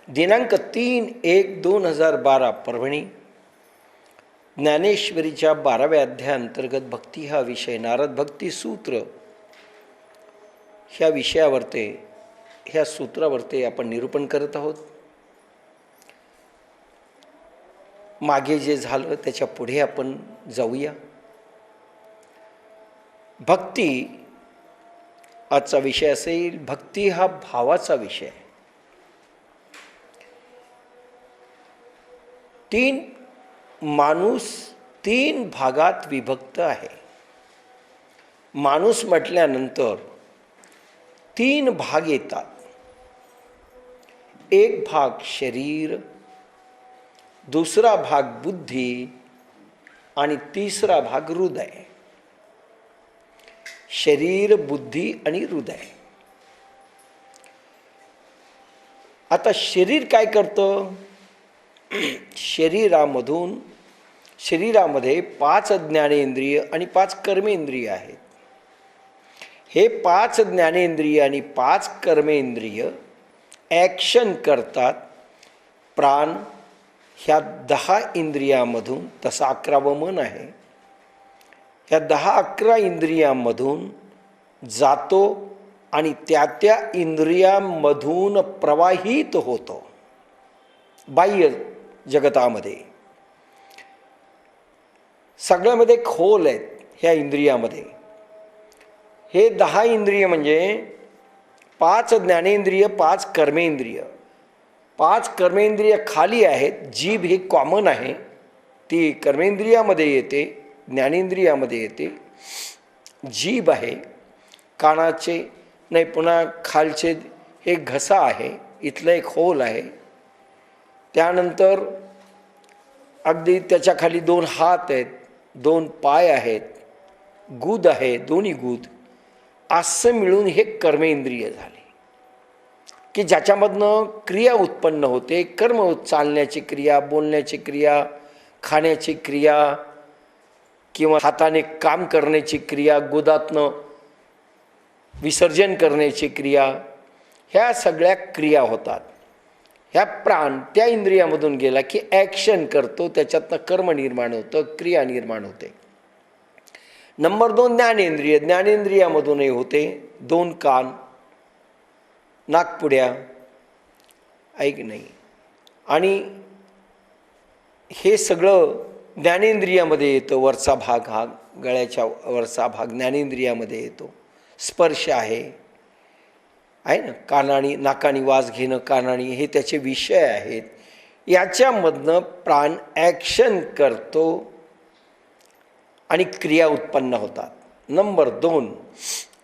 दिनांक 3/1/2012 परभणी. ज्ञानेश्वरीच्या 12व्या अध्यायाअंतर्गत भक्ती हा विषय, नारद भक्ती सूत्र ह्या विषयावरते, ह्या सूत्रावरते आपण निरूपण करत आहोत. मागे जे झालं त्याच्या पुढे आपण जाऊया. भक्ती आजचा विषय असेल. भक्ती हा भावाचा विषय आहे. माणूस 3 भागात विभक्त आहे. माणूस म्हटल्यानंतर 3 भाग येतात. एक भाग शरीर, दुसरा भाग बुद्धी आणि तिसरा भाग हृदय. शरीर, बुद्धी आणि हृदय. आता शरीर काय करतं? शरीरामध्ये 5 ज्ञानेंद्रिय आणि 5 कर्मेंद्रिय आहेत. हे 5 ज्ञानेंद्रिय आणि 5 कर्मेंद्रिय ॲक्शन करतात. प्राण ह्या 10 इंद्रियामधून, तसं 11वं मन आहे, ह्या 10-11 इंद्रियामधून जातो आणि त्या इंद्रियामधून प्रवाहित होतो बाह्य जगतामध्ये. सगळ्यामध्ये खोल आहेत ह्या इंद्रियामध्ये. हे 10 इंद्रिय म्हणजे 5 ज्ञानेंद्रिय, 5 कर्मेंद्रिय. 5 कर्मेंद्रिय खाली आहेत. जीभ हे कॉमन आहे, ती कर्मेंद्रियामध्ये येते, ज्ञानेंद्रियामध्ये येते. जीभ आहे, कानाचे नाही, पुन्हा खालचे हे घसा आहे, इथलं एक होल आहे. त्यानंतर अगदी त्याच्या खाली 2 हात आहेत, 2 पाय आहेत, गुद आहे, दोन्ही गुद. असं मिळून हे कर्मेंद्रिय झाले की ज्याच्यामधनं क्रिया उत्पन्न होते. कर्म, चालण्याची क्रिया, बोलण्याची क्रिया, खाण्याची क्रिया किंवा हाताने काम करण्याची क्रिया, गुदातनं विसर्जन करण्याची क्रिया, ह्या सगळ्या क्रिया होतात. ह्या प्राण त्या इंद्रियामधून गेला की ॲक्शन करतो, त्याच्यातनं कर्म निर्माण होतं, क्रिया निर्माण होते. नंबर 2 ज्ञानेंद्रिय. ज्ञानेंद्रियामधूनही होते. 2 कान, नाकपुड्या, ऐक नाही, आणि हे सगळं ज्ञानेंद्रियामध्ये येतं. वरचा भाग, हा गळ्याच्या वरचा भाग ज्ञानेंद्रियामध्ये येतो. स्पर्श आहे ना, कानाने, नाकाने वास घेणं, कानाने, हे त्याचे विषय आहेत. याच्यामधनं प्राण ॲक्शन करतो आणि क्रिया उत्पन्न होतात. नंबर 2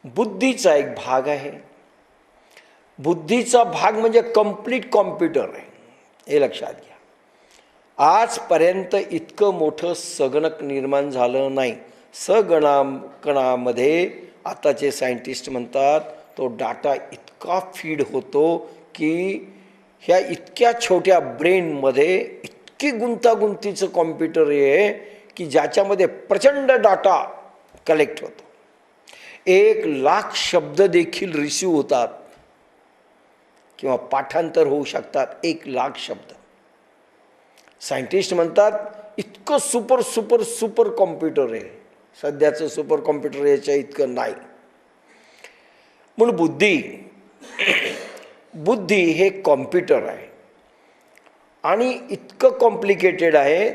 बुद्धीचा एक भाग आहे. बुद्धीचा भाग म्हणजे कंप्लीट कॉम्प्युटर आहे, हे लक्षात घ्या. आजपर्यंत इतकं मोठं संगणक निर्माण झालं नाही. संगणकामध्ये आताचे सायंटिस्ट म्हणतात तो डाटा इतका फीड होतो की ह्या इतक्या छोट्या ब्रेनमध्ये इतकी गुंतागुंतीचं कॉम्प्युटर आहे की ज्याच्यामध्ये प्रचंड डाटा कलेक्ट होतो. 1,00,000 शब्द देखील रिसीव्ह होतात किंवा पाठांतर होऊ शकतात. 1,00,000 शब्द. सायंटिस्ट म्हणतात इतकं सुपर सुपर सुपर कॉम्प्युटर आहे. सध्याचं सुपर कॉम्प्युटर याच्या इतकं नाही. म्हणून बुद्धी हे कॉम्प्युटर आहे आणि इतकं कॉम्प्लिकेटेड आहे.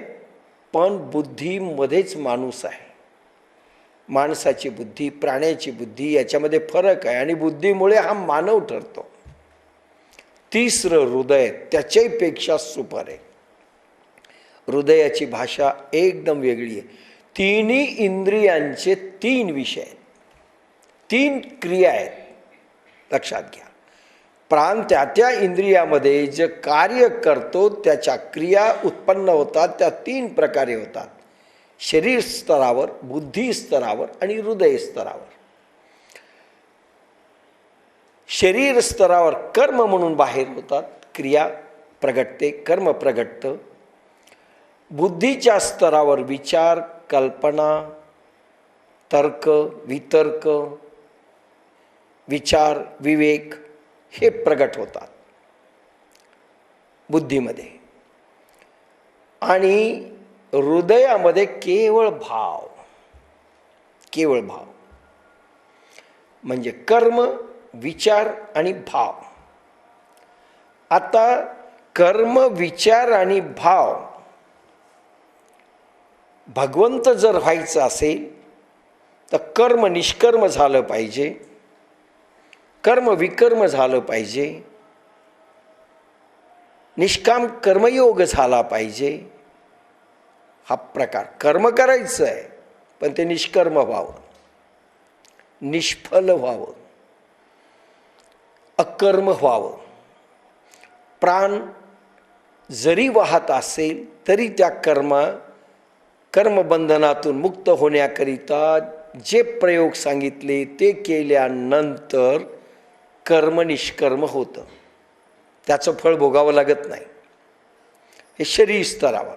पण बुद्धीमध्येच माणूस आहे. माणसाची बुद्धी, प्राण्याची बुद्धी याच्यामध्ये फरक आहे आणि बुद्धीमुळे हा मानव ठरतो. तिसरं हृदय त्याच्यापेक्षा सुपर आहे. हृदयाची भाषा एकदम वेगळी आहे. 3 इंद्रियांचे 3 विषय आहेत, 3 क्रिया आहेत, लक्षात घ्या. प्राण त्या इंद्रियामध्ये जे कार्य करतो त्याच्या क्रिया उत्पन्न होतात. त्या 3 प्रकारे होतात. शरीर स्तरावर, बुद्धी स्तरावर आणि हृदय स्तरावर. शरीर स्तरावर कर्म म्हणून बाहेर होतात, क्रिया प्रगटते, कर्म प्रगटतं. बुद्धीच्या स्तरावर विचार, कल्पना, तर्क, वितर्क, विचार, विवेक हे प्रगट होतात. बुद्धीमध्ये, आणि हृदयामध्ये केवळ भाव, केवळ भाव म्हणजे कर्म, विचार आणि भाव. आता कर्म, विचार आणि भाव भगवंत जर व्हायचं असेल तर कर्म निष्कर्म झालं पाहिजे, कर्म विकर्म झालं पाहिजे, निष्काम कर्मयोग झाला पाहिजे. हा प्रकार कर्म करायचं आहे पण ते निष्कर्म व्हावं, निष्फल व्हावं, अकर्म व्हावं. प्राण जरी वाहत असेल तरी त्या कर्मबंधनातून मुक्त होण्याकरिता जे प्रयोग सांगितले ते केल्यानंतर कर्म निष्कर्म होतं, त्याचं फळ भोगावं लागत नाही. हे शरीर स्तरावर.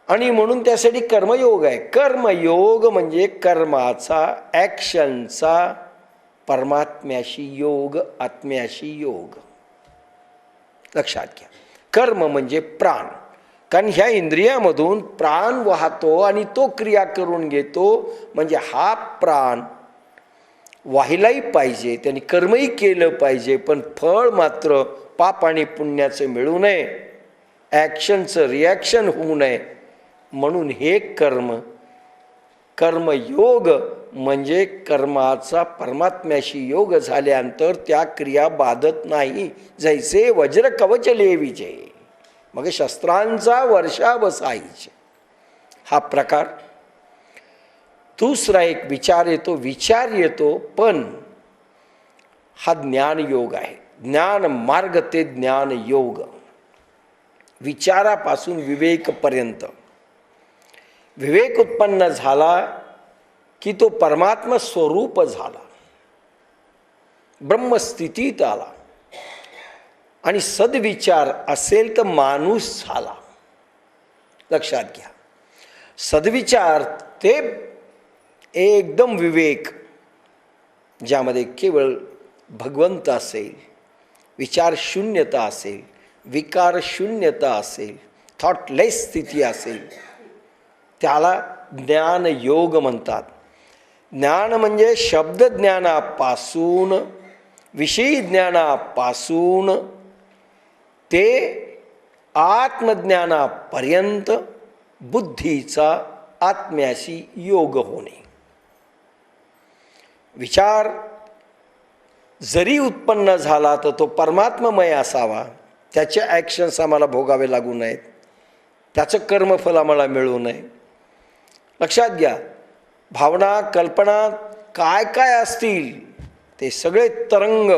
आणि म्हणून त्यासाठी कर्मयोग आहे. कर्मयोग म्हणजे कर्माचा, ॲक्शनचा परमात्म्याशी योग, आत्म्याशी योग. लक्षात घ्या. कर्म म्हणजे प्राण, कारण ह्या इंद्रियामधून प्राण वाहतो आणि तो क्रिया करून घेतो. म्हणजे हा प्राण व्हायलाही पाहिजे, त्यांनी कर्मही केलं पाहिजे, पण फळ मात्र पाप आणि पुण्याचं मिळू नये, ॲक्शनचं रिॲक्शन होऊ नये. म्हणून हे कर्मयोग म्हणजे कर्माचा परमात्म्याशी योग झाल्यानंतर त्या क्रिया बाधत नाही, जैसे वज्र कवचले विजय. मग शस्त्रांचा वर्षा बसायचे. हा प्रकार. दुसरा एक विचार येतो, पण हा ज्ञान योग आहे. ज्ञान मार्ग ते ज्ञान योग. विचारापासून विवेकपर्यंत. विवेक उत्पन्न झाला की तो परमात्मा स्वरूप झाला, ब्रह्मस्थितीत आला. आणि सद्विचार असेल तर माणूस झाला. लक्षात घ्या. सद्विचार ते एकदम विवेक, ज्यामध्ये केवळ भगवंत असेल, विचार शून्यता असेल, विकार शून्यता असेल, थॉटलेस स्थिती असेल, त्याला ज्ञान योग म्हणतात. ज्ञान म्हणजे शब्द ज्ञानापासून, विषयी ज्ञानापासून ते आत्मज्ञानापर्यंत बुद्धीचा आत्म्याशी योग होणे. विचार जरी उत्पन्न झाला तर तो परमात्ममय असावा, त्याचे ॲक्शन्स आम्हाला भोगावे लागू नयेत, त्याचं कर्मफल आम्हाला मिळू नये. लक्षात घ्या. भावना, कल्पना काय काय असतील ते सगळे तरंग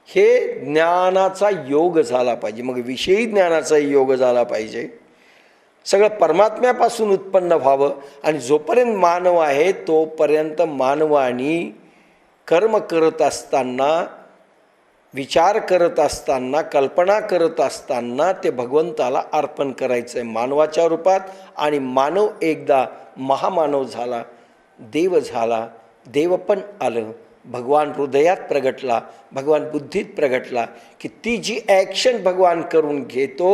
हे ज्ञानाचा योग झाला पाहिजे. मग विषयी ज्ञानाचा योग झाला पाहिजे. सगळं परमात्म्यापासून उत्पन्न व्हावं. आणि जोपर्यंत मानव आहे तोपर्यंत मानवानी कर्म करत असताना, विचार करत असताना, कल्पना करत असताना ते भगवंताला अर्पण करायचं आहे मानवाच्या रूपात. आणि मानव एकदा महामानव झाला, देव झाला, देव पण आलं, भगवान हृदयात प्रगटला, भगवान बुद्धीत प्रगटला की ती जी ॲक्शन भगवान करून घेतो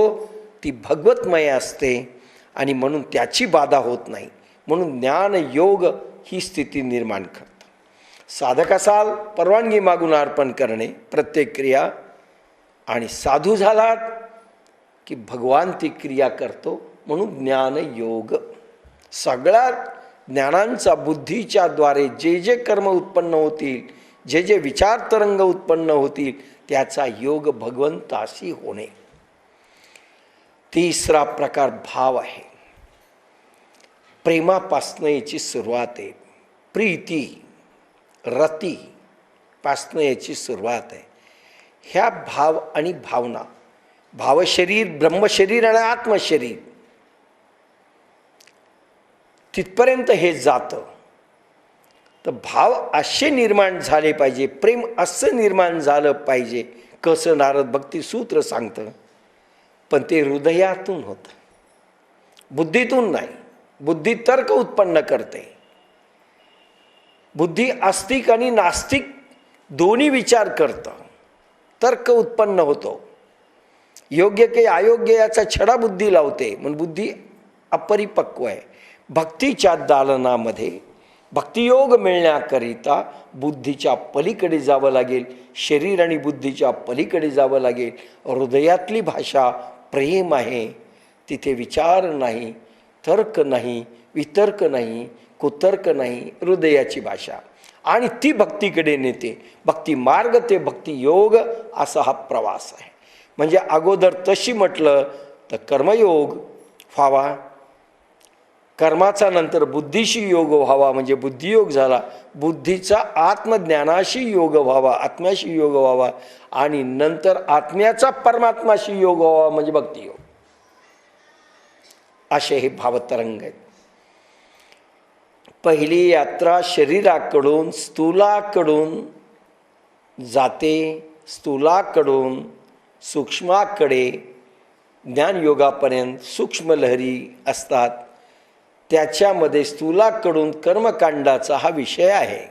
ती भगवतमय असते. आणि म्हणून त्याची बाधा होत नाही. म्हणून ज्ञान योग ही स्थिती निर्माण करतं. साधक असाल परवानगी मागून अर्पण करणे प्रत्येक क्रिया, आणि साधू झालात की भगवान ती क्रिया करतो. म्हणून ज्ञान योग. सगळ्या ज्ञानांचा बुद्धीच्या द्वारे जे जे कर्म उत्पन्न होतील, जे जे विचार तरंग उत्पन्न होतील, त्याचा योग भगवंताशी होणे. तिसरा प्रकार भाव आहे. प्रेमापासनं याची सुरुवात आहे. प्रीती, रती पासनं याची सुरुवात आहे. ह्या भाव आणि भावना, भावशरीर, ब्रह्मशरीर आणि आत्मशरीर, तिथपर्यंत हे जातं. तर भाव असे निर्माण झाले पाहिजे, प्रेम असं निर्माण झालं पाहिजे. कसं नारद भक्ती सूत्र सांगतं. पण ते हृदयातून होतं, बुद्धीतून नाही. बुद्धी तर्क उत्पन्न करते. बुद्धी आस्तिक आणि नास्तिक दोन्ही विचार करतं, तर्क उत्पन्न होतो. योग्य काही अयोग्य याचा छडा बुद्धी लावते, म्हणून बुद्धी अपरिपक्व आहे. भक्तीच्या दालनामध्ये भक्तियोग मिळण्याकरिता बुद्धीच्या पलीकडे जावं लागेल, शरीर आणि बुद्धीच्या पलीकडे जावं लागेल. हृदयातली भाषा प्रेम आहे, तिथे विचार नाही, तर्क नाही, वितर्क नाही, कुतर्क नाही, हृदयाची भाषा. आणि ती भक्तीकडे नेते. भक्ती मार्ग ते भक्ती योग असा हा प्रवास आहे. म्हणजे अगोदर तशी म्हटलं तर कर्मयोग व्हावा, कर्माचा नंतर बुद्धीशी योग व्हावा म्हणजे बुद्धियोग झाला, बुद्धीचा आत्मज्ञानाशी योग व्हावा, आत्म्याशी योग व्हावा, आणि नंतर आत्म्याचा परमात्माशी योग व्हावा म्हणजे भक्तियोग. असे हे भावतरंग आहेत. पहिली यात्रा शरीराकडून स्थूलाकडून जाते, स्थूलाकडून सूक्ष्माकडे ज्ञानयोगापर्यंत सूक्ष्म लहरी असतात. त्याच्यामध्ये स्थूलाकडून कर्मकांडाचा हा विषय आहे.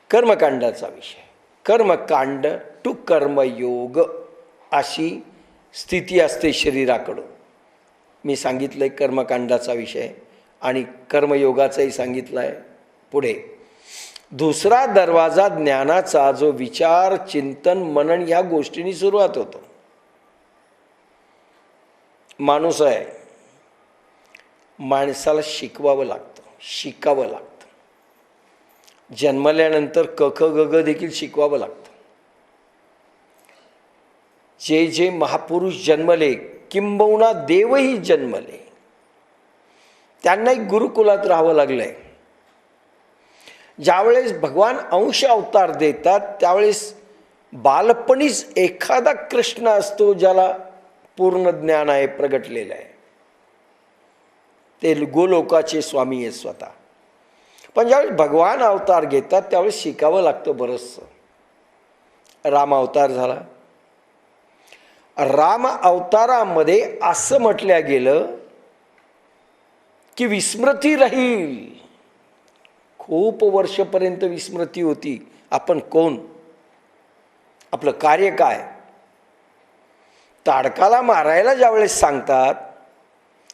कर्मकांडाचा विषय, कर्मकांड टू कर्मयोग अशी स्थिती असते शरीराकडून. मी सांगितलं आहे कर्मकांडाचा विषय आणि कर्मयोगाचाही सांगितलं आहे. पुढे दुसरा दरवाजा ज्ञानाचा, जो विचार चिंतन मनन ह्या गोष्टींनी सुरुवात होतो. माणूस आहे, माणसाला शिकवावं लागतं, शिकावं लागतं. जन्मल्यानंतर क ख ग ग देखील शिकवावं लागतं. जे जे महापुरुष जन्मले, किंबहुना देवही जन्मले, त्यांनाही गुरुकुलात राहावं लागलंय. ज्यावेळेस भगवान अंश अवतार देतात त्यावेळेस बालपणीच एखादा कृष्ण असतो ज्याला पूर्ण ज्ञान आहे, प्रगटलेलं आहे. ते गोलोकाचे स्वामी आहे स्वतः. पण ज्यावेळेस भगवान अवतार घेतात त्यावेळेस शिकावं लागतं बरंचसं. राम अवतार झाला. राम अवतारामध्ये असं म्हटलं गेलं की विस्मृती राहील. खूप वर्षपर्यंत विस्मृती होती. आपण कोण, आपलं कार्य काय. ताडकाला मारायला ज्यावेळेस सांगतात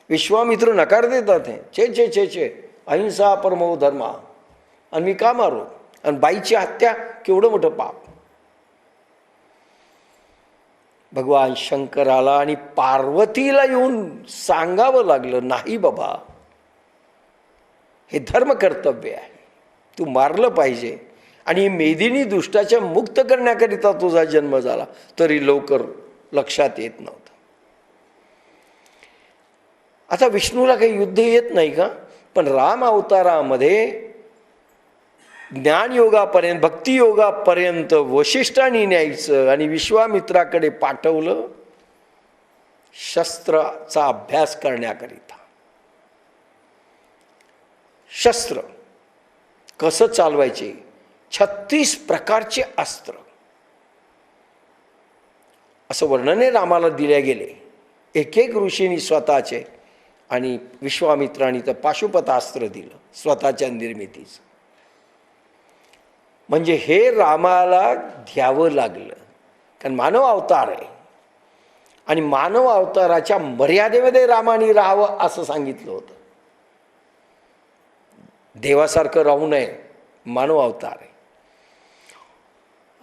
विश्वामित्र नकार देतात. छे छे छे छे, अहिंसा परमो धर्मा, आणि मी का मारू, आणि बाईची हत्या केवढं मोठं पाप. भगवान शंकराला आणि पार्वतीला येऊन सांगावं लागलं, नाही बाबा, हे धर्म कर्तव्य आहे, तू मारलं पाहिजे. आणि मेदिनी दुष्टाच्या मुक्त करण्याकरिता तुझा जन्म झाला, तरी लवकर लक्षात येत नव्हतं. आता विष्णूला काही युद्ध येत नाही का? पण राम अवतारामध्ये ज्ञानयोगापर्यंत भक्तियोगापर्यंत वशिष्ठांनी न्यायचं आणि विश्वामित्राकडे पाठवलं शस्त्राचा अभ्यास करण्याकरिता. शस्त्र कसं चालवायचे, 36 प्रकारचे अस्त्र असं वर्णने रामाला दिले गेले. एक एक ऋषींनी स्वतःचे, आणि विश्वामित्रांनी तर पाशुपतास्त्र दिलं स्वतःच्या निर्मितीचं. म्हणजे हे रामाला घ्यावं लागलं, कारण मानव अवतार आहे आणि मानव अवताराच्या मर्यादेमध्ये रामाने राहावं असं सांगितलं होतं. देवासारखं राहू नये, मानव अवतार आहे.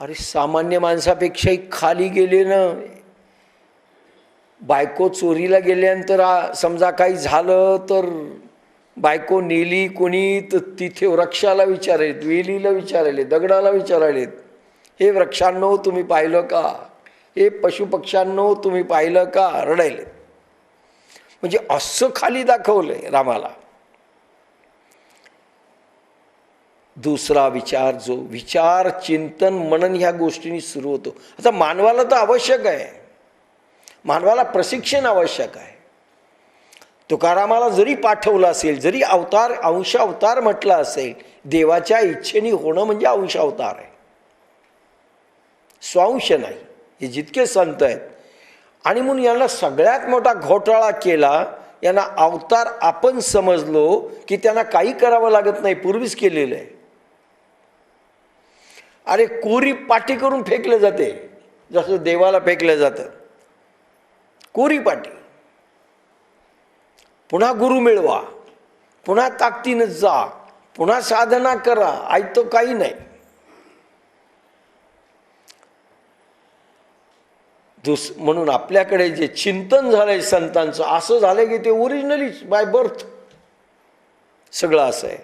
अरे सामान्य माणसापेक्षाही खाली गेले ना. बायको चोरीला गेल्यानंतर समजा काही झालं तर बायको नेली कोणी, तर तिथे वृक्षाला विचारलेत, वेलीला विचारले, दगडाला विचारलेत, हे वृक्षांनो तुम्ही पाहिलं का, हे पशुपक्ष्यांनो तुम्ही पाहिलं का, रडायलेत. म्हणजे असं खाली दाखवलंय रामाला. दुसरा विचार, जो विचार चिंतन मनन ह्या गोष्टींनी सुरू होतो. आता मानवाला तर आवश्यक आहे, मानवाला प्रशिक्षण आवश्यक आहे. तुकारामाला जरी पाठवलं असेल, जरी अवतार अंश अवतार म्हटलं असेल, देवाच्या इच्छेने होणं म्हणजे अंश अवतार आहे, स्वांश नाही. हे जितके संत आहेत, आणि म्हणून यांना सगळ्यात मोठा घोटाळा केला. यांना अवतार आपण समजलो की त्यांना काही करावं लागत नाही, पूर्वीच केलेलं आहे. अरे कोरी पाठी करून फेकले जाते जसं देवाला फेकलं जातं, कोरी पाटी. पुन्हा गुरु मिळवा, पुन्हा ताकदीनं जा, पुन्हा साधना करा, ऐकतो काही नाही. म्हणून आपल्याकडे जे चिंतन झालंय संतांचं, असं झालंय की ते ओरिजिनलीच बाय बर्थ सगळं असं आहे.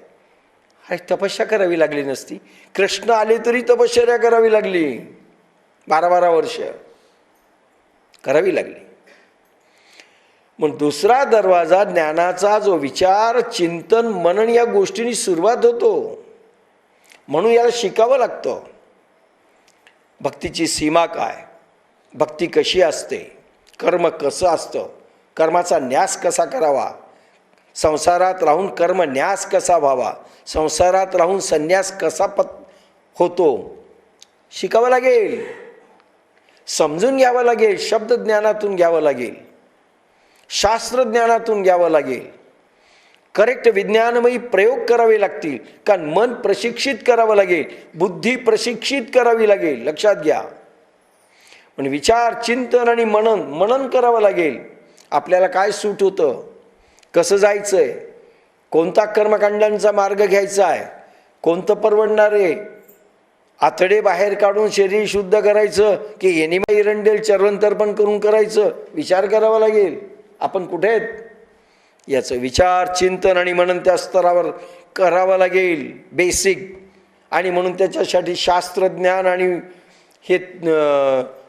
अरे तपस्या करावी लागली नसती, कृष्ण आले तरी तपश्चर्या करावी लागली, 12-12 वर्ष करावी लागली. मग दुसरा दरवाजा ज्ञानाचा जो विचार, चिंतन, मनन या गोष्टींनी सुरुवात होतो. म्हणून याला शिकावं लागतं. भक्तीची सीमा काय, भक्ती कशी असते, कर्म कसं असतं, कर्माचा न्यास कसा करावा, संसारात राहून कर्म न्यास कसा व्हावा, संसारात राहून संन्यास कसा होतो, शिकावं लागेल, समजून घ्यावं लागेल, शब्द ज्ञानातून घ्यावं लागेल, शास्त्रज्ञानातून घ्यावं लागेल, करेक्ट विज्ञानमयी प्रयोग करावे लागतील. कारण मन प्रशिक्षित करावं लागेल, बुद्धी प्रशिक्षित करावी लागेल. लक्षात घ्या. पण विचार, चिंतन आणि मनन करावं लागेल. आपल्याला काय सूट होतं, कसं जायचं आहे, कोणता कर्मकांडांचा मार्ग घ्यायचा आहे, कोणतं परवडणार आहे, आतडे बाहेर काढून शरीर शुद्ध करायचं की एनिमा इरंडेल चर्वंतर्पण करून करायचं, विचार करावा लागेल. आपण कुठे आहेत याचं विचार, चिंतन आणि मनन त्या स्तरावर करावं लागेल, बेसिक. आणि म्हणून त्याच्यासाठी शास्त्रज्ञान आणि हे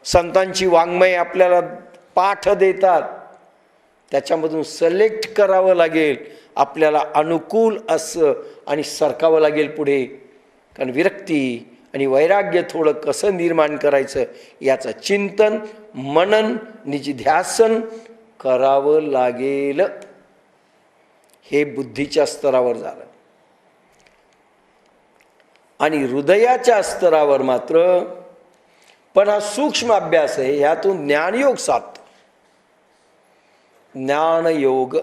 संतांची वाङ्मय आपल्याला पाठ देतात, त्याच्यामधून सिलेक्ट करावं लागेल आपल्याला अनुकूल असं आणि सरकावं लागेल पुढे. कारण विरक्ती आणि वैराग्य थोडं कसं निर्माण करायचं याचं चिंतन, मनन, निधिध्यासन करावं लागेल. हे बुद्धीच्या स्तरावर झालं. आणि हृदयाच्या स्तरावर मात्र पण हा सूक्ष्म अभ्यास आहे, ह्यातून ज्ञानयोग साधतो. ज्ञानयोग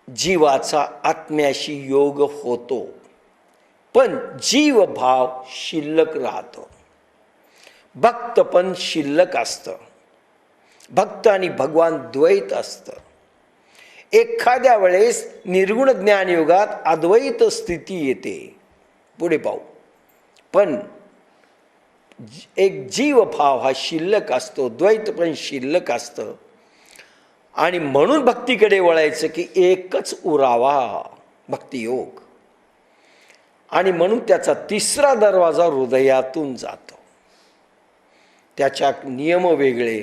जीवाचा आत्म्याशी योग होतो, पण जीव भाव शिल्लक राहतो. भक्त पण शिल्लक असतं. भक्त आणि भगवान द्वैत असतं. एखाद्या वेळेस निर्गुण ज्ञानयोगात अद्वैत स्थिती येते, पुढे पाहू. पण एक जीव भाव हा शिल्लक असतो, द्वैत पण शिल्लक असतं. आणि म्हणून भक्तीकडे वळायचं की एकच उरावा भक्तियोग. आणि म्हणून त्याचा तिसरा दरवाजा हृदयातून जातो. त्याच्या नियम वेगळे,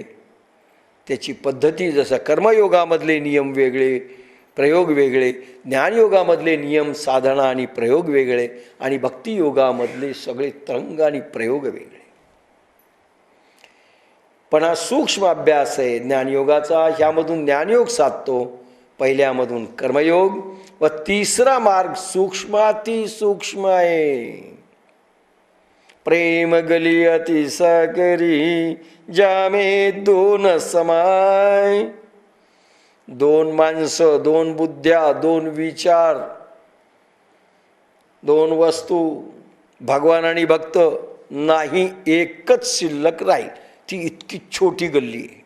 त्याची पद्धती, जसं कर्मयोगामधले नियम वेगळे, प्रयोग वेगळे, ज्ञानयोगामधले नियम, साधना आणि प्रयोग वेगळे, आणि भक्तियोगामधले सगळे तरंग आणि प्रयोग वेगळे. पण हा सूक्ष्म अभ्यास आहे ज्ञानयोगाचा. ह्यामधून ज्ञानयोग साधतो, पहिल्यामधून कर्मयोग, व तिसरा मार्ग सूक्ष्माती सूक्ष्म आहे. प्रेम गली अति सकरी जामे दोन समाय. दोन माणसं, दोन बुद्ध्या, दोन विचार, दोन वस्तू, भगवान आणि भक्त नाही, एकच शिल्लक राहील. ती इतकी छोटी गल्ली आहे.